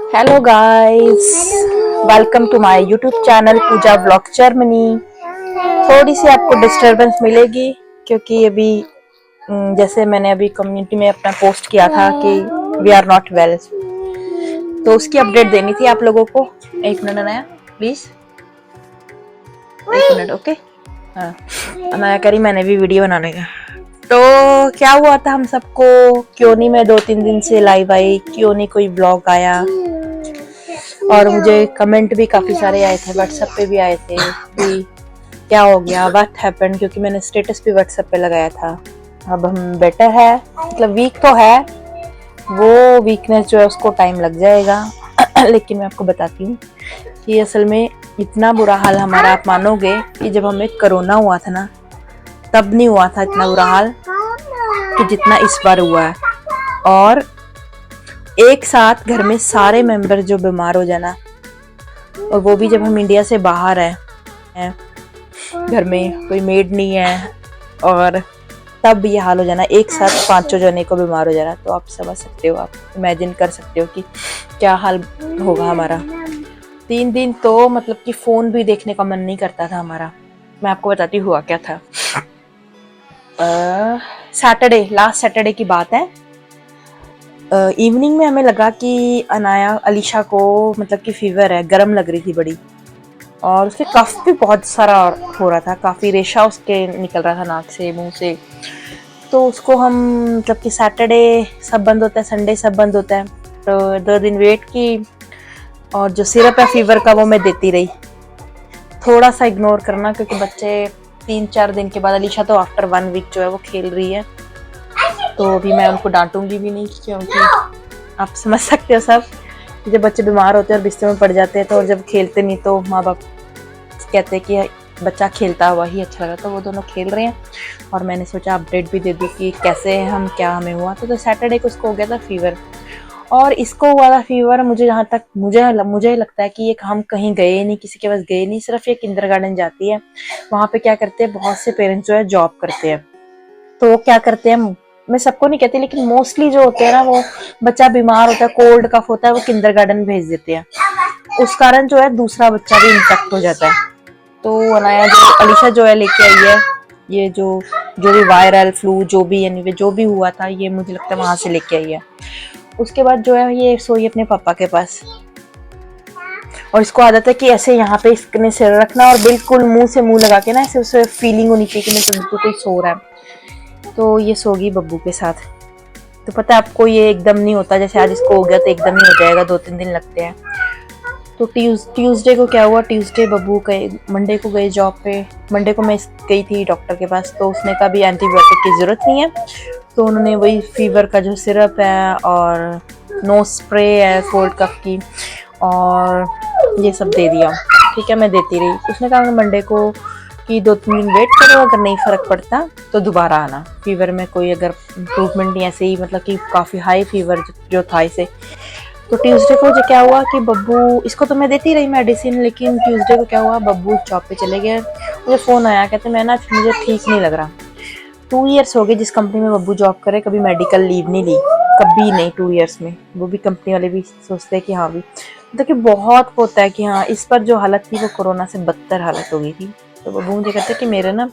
Hello guys, welcome to my YouTube channel Pooja blog Germany. थोड़ी सी आपको डिस्टरबेंस मिलेगी क्योंकि अभी जैसे मैंने अभी कम्युनिटी में अपना पोस्ट किया था कि वी आर नॉट वेल, तो उसकी अपडेट देनी थी आप लोगों को। एक मिनट अनाया प्लीज, एक मिनट। ओके हाँ, अनाया करी मैंने भी वीडियो बनाने का। तो क्या हुआ था हम सबको, क्यों नहीं मैं 2-3 दिन से लाइव आई, क्यों नहीं कोई ब्लॉग आया। और मुझे कमेंट भी काफी सारे आए थे, व्हाट्सएप पे भी आए थे कि क्या हो गया, व्हाट हैपेंड, क्योंकि मैंने स्टेटस भी व्हाट्सएप पे लगाया था। अब हम बेटर है, मतलब वीक तो है, वो वीकनेस जो है उसको टाइम लग जाएगा। लेकिन मैं आपको बताती हूँ कि असल में इतना बुरा हाल हमारा, आप मानोगे कि जब हमें कोरोना हुआ था ना, तब नहीं हुआ था इतना बुरा हाल कि जितना इस बार हुआ है। और एक साथ घर में सारे मेंबर जो बीमार हो जाना, और वो भी जब हम इंडिया से बाहर हैं, घर में कोई मेड नहीं है, और तब ये हाल हो जाना, एक साथ 5 जने को बीमार हो जाना, तो आप समझ सकते हो, आप इमेजिन कर सकते हो कि क्या हाल होगा हमारा। 3 दिन तो मतलब कि फोन भी देखने का मन नहीं करता था हमारा। मैं आपको बताती हुआ क्या था। सैटरडे, लास्ट सैटरडे की बात है। इवनिंग में हमें लगा कि अनाया अलीशा को मतलब कि फीवर है, गर्म लग रही थी बड़ी, और उसके कफ भी बहुत सारा हो रहा था, काफ़ी रेशा उसके निकल रहा था नाक से, मुंह से। तो उसको हम मतलब कि सैटरडे सब बंद होता है, संडे सब बंद होता है, तो 2 दिन वेट की, और जो सिरप है फीवर का वो मैं देती रही। थोड़ा सा इग्नोर करना, क्योंकि बच्चे 3-4 दिन के बाद, अलीशा तो आफ्टर 1 वीक जो है वो खेल रही है, तो अभी मैं उनको डांटूंगी भी नहीं, क्योंकि आप समझ सकते हो सब, जब बच्चे बीमार होते हैं और बिस्तर में पड़ जाते हैं तो, और जब खेलते नहीं तो माँ बाप कहते हैं कि बच्चा खेलता हुआ ही अच्छा लगा। तो वो दोनों खेल रहे हैं, और मैंने सोचा अपडेट भी दे दूँ कि कैसे हम, क्या हमें हुआ। तो सैटरडे को उसको हो गया था फीवर, और इसको हुआ था फीवर। मुझे जहाँ तक मुझे लगता है कि ये हम कहीं गए नहीं, किसी के पास गए नहीं, सिर्फ ये किंडरगार्टन जाती है। वहाँ पे क्या करते हैं, बहुत से पेरेंट्स जो है जॉब करते हैं, तो वो क्या करते हैं, मैं सबको नहीं कहती लेकिन मोस्टली जो होते हैं ना, वो बच्चा बीमार होता है, कोल्ड कफ होता है, वो किंडरगार्टन भेज देते हैं। उस कारण जो है दूसरा बच्चा भी इन्फेक्ट हो जाता है। तो अनाया जो अलीशा जो है लेके आई है, ये जो भी वायरल फ्लू जो भी एनीवे जो भी हुआ था, ये मुझे लगता है वहां से लेके आई है। उसके बाद जो है ये सोई अपने पापा के पास, और इसको आदत है कि ऐसे यहाँ पे इसने सिर रखना, और बिल्कुल मुंह से मुंह लगा के ना, ऐसे उसे फीलिंग होनी चाहिए कि मेरे को बिल्कुल कोई सो रहा है। तो ये सोगी बब्बू के साथ। तो पता है आपको, ये एकदम नहीं होता, जैसे आज इसको हो गया तो एकदम ही हो जाएगा, 2-3 दिन लगते हैं। तो ट्यूसडे को क्या हुआ, ट्यूसडे बब्बू गए, मंडे को गए जॉब पे, मंडे को मैं गई थी डॉक्टर के पास, तो उसने कहा भी एंटीबायोटिक की ज़रूरत नहीं है। तो उन्होंने वही फीवर का जो सिरप है, और नो स्प्रे है कोल्ड कफ की, और ये सब दे दिया। ठीक है, मैं देती रही। उसने कहा मंडे को कि 2-3 दिन वेट करो, अगर नहीं फ़र्क पड़ता तो दोबारा आना, फीवर में कोई अगर इम्प्रूवमेंट नहीं, ऐसे ही मतलब कि काफ़ी हाई फीवर जो था इसे। तो ट्यूसडे को जो क्या हुआ कि बब्बू, इसको तो मैं देती रही मेडिसिन, लेकिन ट्यूसडे को क्या हुआ, बब्बू जॉब पे चले गए। मुझे फ़ोन आया, कहते मैं ना मुझे ठीक नहीं लग रहा। 2 ईयर्स हो गए जिस कंपनी में बब्बू जॉब करे, कभी मेडिकल लीव नहीं ली, कभी नहीं 2 ईयर्स में। वो भी कंपनी वाले भी सोचते हैं कि हाँ भी, मतलब कि बहुत होता है कि हाँ, इस पर जो हालत थी वो कोरोना से बदतर हालत हो गई थी। तो बब्बू मुझे कहते कि मेरे ना,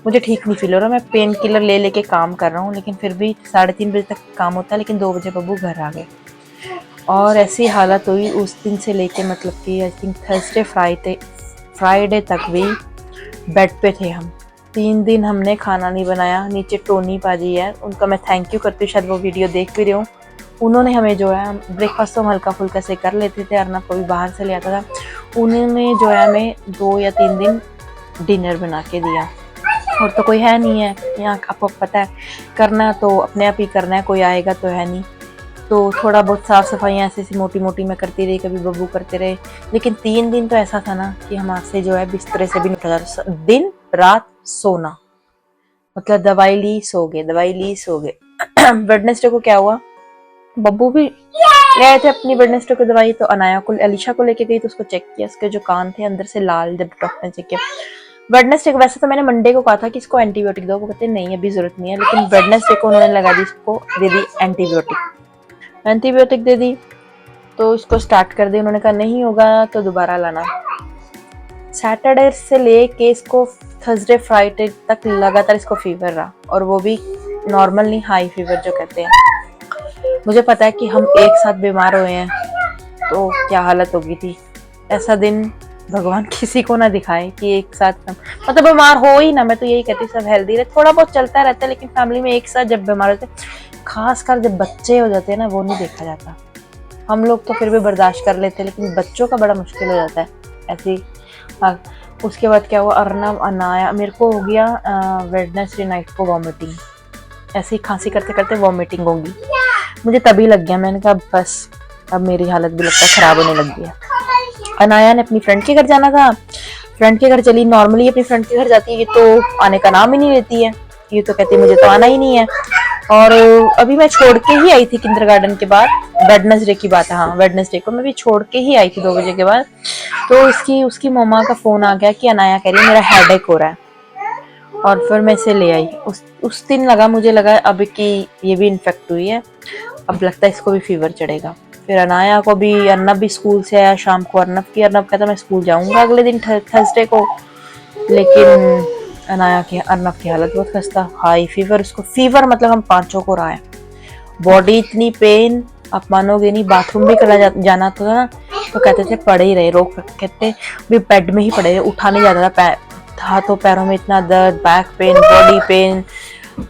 मुझे ठीक नहीं फील हो रहा, मैं पेन किलर ले लेके काम कर रहा हूँ, लेकिन फिर भी 3:30 बजे तक काम होता है, लेकिन 2 बजे बब्बू घर आ गए। और ऐसी हालत हुई उस दिन से लेके, मतलब कि आई थिंक थर्सडे फ्राइडे तक भी बेड पे थे हम। 3 दिन हमने खाना नहीं बनाया। नीचे टोनी पाजी है, उनका मैं थैंक यू करती हूँ, शायद वो वीडियो देख भी रहे हो। उन्होंने हमें जो है, ब्रेकफास्ट तो हम हल्का फुल्का से कर लेते थे, अर्नब को भी बाहर से ले आता था, उन्होंने जो है हमें 2 या 3 दिन डिनर बना के दिया। और तो कोई है नहीं है यहाँ, आपको पता है, करना तो अपने आप ही करना है, कोई आएगा तो है नहीं। तो थोड़ा बहुत साफ सफाई ऐसी सी मोटी मोटी मैं करती रही, कभी बब्बू करते रहे। लेकिन 3 दिन तो ऐसा था ना कि हमारे जो है बिस्तरे से भी नहीं उठा, दिन रात सोना, मतलब दवाई ली सो गए, दवाई ली सो गए। वेडनेसडे को क्या हुआ, बब्बू भी ले आए थे अपनी वेडनेसडे को दवाई, तो अनाया को, अलीशा को लेके गई, तो उसको चेक किया, उसके जो कान थे अंदर से लाल, जब डॉक्टर ने चेक किया। वेडनेसडे को, वैसे तो मैंने मंडे को कहा था कि इसको एंटीबायोटिक दो, वो कहते नहीं अभी जरूरत नहीं है, लेकिन वेडनेसडे को उन्होंने लगा दी, इसको दे दी एंटीबायोटिक, एंटीबायोटिक दे दी। तो इसको स्टार्ट कर दिया। उन्होंने कहा नहीं होगा तो दोबारा लाना। सैटरडे से लेके इसको थर्सडे फ्राइडे तक लगातार इसको फीवर रहा, और वो भी नॉर्मल नहीं, हाई फीवर जो कहते हैं। मुझे पता है कि हम एक साथ बीमार हुए हैं तो क्या हालत होगी थी। ऐसा दिन भगवान किसी को ना दिखाए कि एक साथ हम मतलब बीमार हो ही ना। मैं तो यही कहती सब हेल्दी रहे, थोड़ा बहुत चलता रहता है, लेकिन फैमिली में एक साथ जब बीमार होते, खासकर जब बच्चे हो जाते हैं ना, वो नहीं देखा जाता। हम लोग तो फिर भी बर्दाश्त कर लेते हैं, लेकिन बच्चों का बड़ा मुश्किल हो जाता है ऐसे ही। हाँ, उसके बाद क्या हुआ, अर्नब अनाया मेरे को हो गया वेडनेसडे नाइट को वॉमिटिंग। ऐसे ही खांसी करते करते वॉमिटिंग होगी, मुझे तभी लग गया। मैंने कहा बस अब मेरी हालत भी लगता है खराब होने लग गई है। अनाया ने अपनी फ्रेंड के घर जाना था, फ्रेंड के घर चली। नॉर्मली अपनी फ्रेंड के घर जाती है, ये तो आने का नाम ही नहीं लेती है। ये तो कहती है मुझे तो आना ही नहीं है। और अभी मैं छोड़ के ही आई थी किंडरगार्टन के बाद, वेडनेसडे की बात है, हाँ वेडनेसडे को मैं भी छोड़ के ही आई थी 2 बजे के बाद। तो उसकी मम्मा का फोन आ गया कि अनाया कह रही है मेरा हेडेक हो रहा है, और फिर मैं इसे ले आई। उस दिन मुझे लगा अब कि ये भी इन्फेक्ट हुई है, अब लगता है इसको भी फीवर चढ़ेगा। फिर अनाया को भी, अर्नब भी स्कूल से आया शाम को। अर्नब कहता मैं स्कूल जाऊंगा अगले दिन थर्सडे को, लेकिन अर्नब की हालत बहुत खस्ता, हाई फीवर। उसको फीवर मतलब हम पांचों को रहा है, बॉडी इतनी पेन, आप मानोगे नहीं। बाथरूम भी करा जाना था ना, तो कहते थे पड़े ही रहे, कहते भी बेड में ही पड़े रहे, उठा नहीं जाता था। हाथों पैरों में इतना दर्द, बैक पेन, बॉडी पेन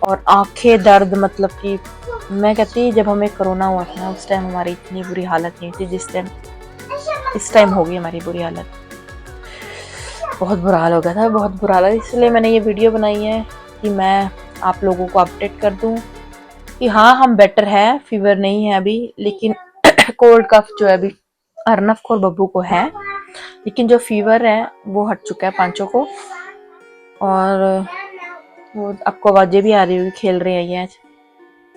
और आंखें दर्द। मतलब कि मैं कहती जब हमें कोरोना हुआ था ना, उस टाइम हमारी इतनी बुरी हालत नहीं थी जिस टाइम इस टाइम होगी हमारी बुरी हालत। बहुत बुरा हाल हो गया था, बहुत बुरा हाल। इसलिए मैंने ये वीडियो बनाई है कि मैं आप लोगों को अपडेट कर दूं कि हाँ हम बेटर है, फीवर नहीं है अभी, लेकिन कोल्ड कफ जो है अभी अर्नब को और बब्बू को है, लेकिन जो फीवर है वो हट चुका है पांचों को। और वो आपको आवाजें भी आ रही होगी, खेल रहे हैं ये आज।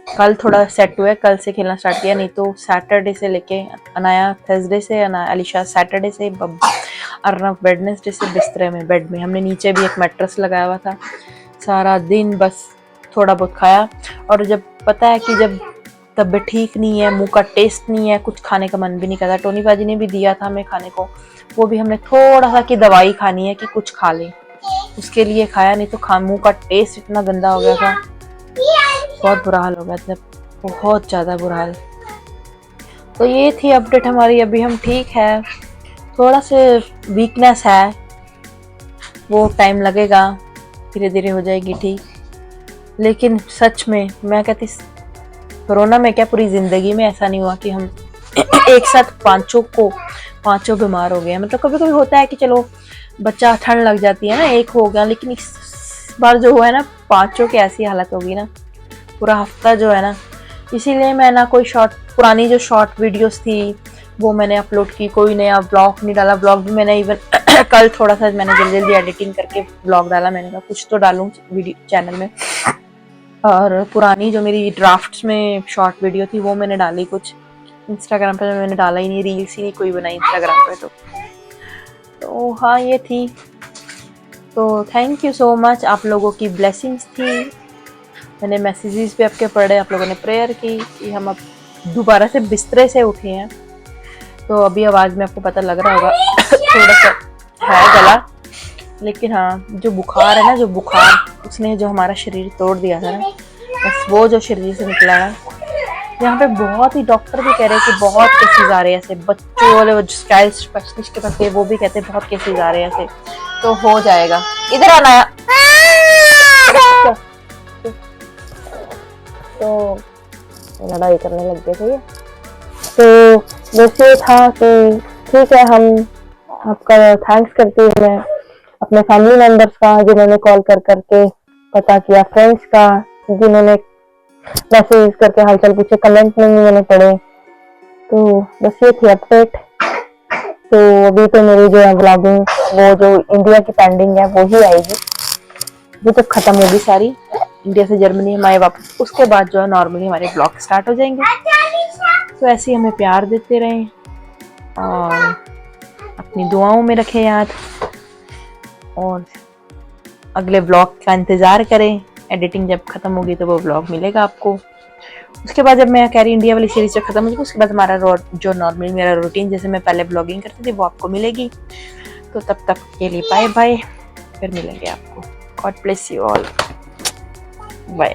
कल थोड़ा सेट हुआ है, कल से खेलना स्टार्ट किया, नहीं तो सैटरडे से लेके अनाया थर्सडे से, अलीशा सैटरडे से, अर्नब वेडनेसडे से बिस्तरे में, बेड में। हमने नीचे भी एक मैट्रेस लगाया हुआ था। सारा दिन बस थोड़ा बहुत खाया, और जब पता है कि जब तबीयत ठीक नहीं है, मुंह का टेस्ट नहीं है, कुछ खाने का मन भी नहीं करता। टोनी बाजी ने भी दिया था हमें खाने को, वो भी हमने थोड़ा सा कि दवाई खानी है कि कुछ खा ले, उसके लिए खाया, नहीं तो मुंह का टेस्ट इतना गंदा हो गया था, बहुत बुरा हाल हो गया था, बहुत ज्यादा बुरा हाल। तो ये थी अपडेट हमारी। अभी हम ठीक है, थोड़ा से वीकनेस है, वो टाइम लगेगा, धीरे धीरे हो जाएगी ठीक। लेकिन सच में मैं कहती कोरोना में क्या पूरी जिंदगी में ऐसा नहीं हुआ कि हम एक साथ पांचों बीमार हो गए। मतलब कभी कभी होता है कि चलो बच्चा ठंड लग जाती है ना, एक हो गया, लेकिन इस बार जो हुआ है ना, पांचों की ऐसी हालत होगी ना, पूरा हफ्ता जो है ना। इसीलिए मैं ना कोई पुरानी जो शॉर्ट वीडियोस थी वो मैंने अपलोड की, कोई नया ब्लॉग नहीं डाला। ब्लॉग भी मैंने इवन कल थोड़ा सा मैंने जल्दी जल्दी एडिटिंग करके ब्लॉग डाला। मैंने कहा कुछ तो डालूं वीडियो चैनल में, और पुरानी जो मेरी ड्राफ्ट्स में शॉर्ट वीडियो थी वो मैंने डाली। कुछ इंस्टाग्राम पे मैंने डाला ही नहीं, रील्स ही नहीं कोई बनाई इंस्टाग्राम पे। तो हाँ ये थी। तो थैंक यू सो मच, आप लोगों की ब्लेसिंग्स थी। मैंने मैसेजेस भी आपके पढ़े, आप लोगों ने प्रेयर की कि हम अब दोबारा से बिस्तरे से उठे हैं। तो अभी आवाज़ में आपको पता लग रहा होगा थोड़ा सा है गला, लेकिन हाँ जो बुखार है ना, जो बुखार उसने जो हमारा शरीर तोड़ दिया था ना, बस वो जो शरीर से निकला है। यहाँ पे बहुत ही डॉक्टर भी कह रहे हैं कि बहुत केसेस आ रहे हैं ऐसे, बच्चों वाले वो चाइल्ड स्पेशलिस्ट के पास गए, वो भी कहते हैं बहुत केसेस आ रहे हैं ऐसे। तो हो जाएगा, इधर आना है। तो लड़ाई करने लग गए थे। तो बस ये था कि ठीक है, हम आपका थैंक्स करती हूँ मैं अपने फैमिली मेंबर्स का जिन्होंने कॉल कर करके पता किया, फ्रेंड्स का जिन्होंने मैसेज करके हालचाल पूछे, कमेंट में भी मैंने पढ़े। तो बस ये थी अपडेट। तो अभी तो मेरी जो है व्लॉगिंग, वो जो इंडिया की पेंडिंग है वो ही आएगी, वो तो खत्म होगी सारी। इंडिया से जर्मनी हम आए वापस, उसके बाद जो है नॉर्मली हमारे ब्लॉग स्टार्ट हो जाएंगे। तो ऐसे ही हमें प्यार देते रहें और अपनी दुआओं में रखें याद, और अगले ब्लॉग का इंतज़ार करें। एडिटिंग जब ख़त्म होगी तो वो ब्लॉग मिलेगा आपको। उसके बाद जब मैं कैरी इंडिया वाली सीरीज खत्म हो जाएगी उसके बाद हमारा जो नॉर्मली मेरा रूटीन जैसे मैं पहले ब्लॉगिंग करती थी वो आपको मिलेगी। तो तब तक के लिए बाय बाय, फिर मिलेंगे आपको। God bless you all, bye.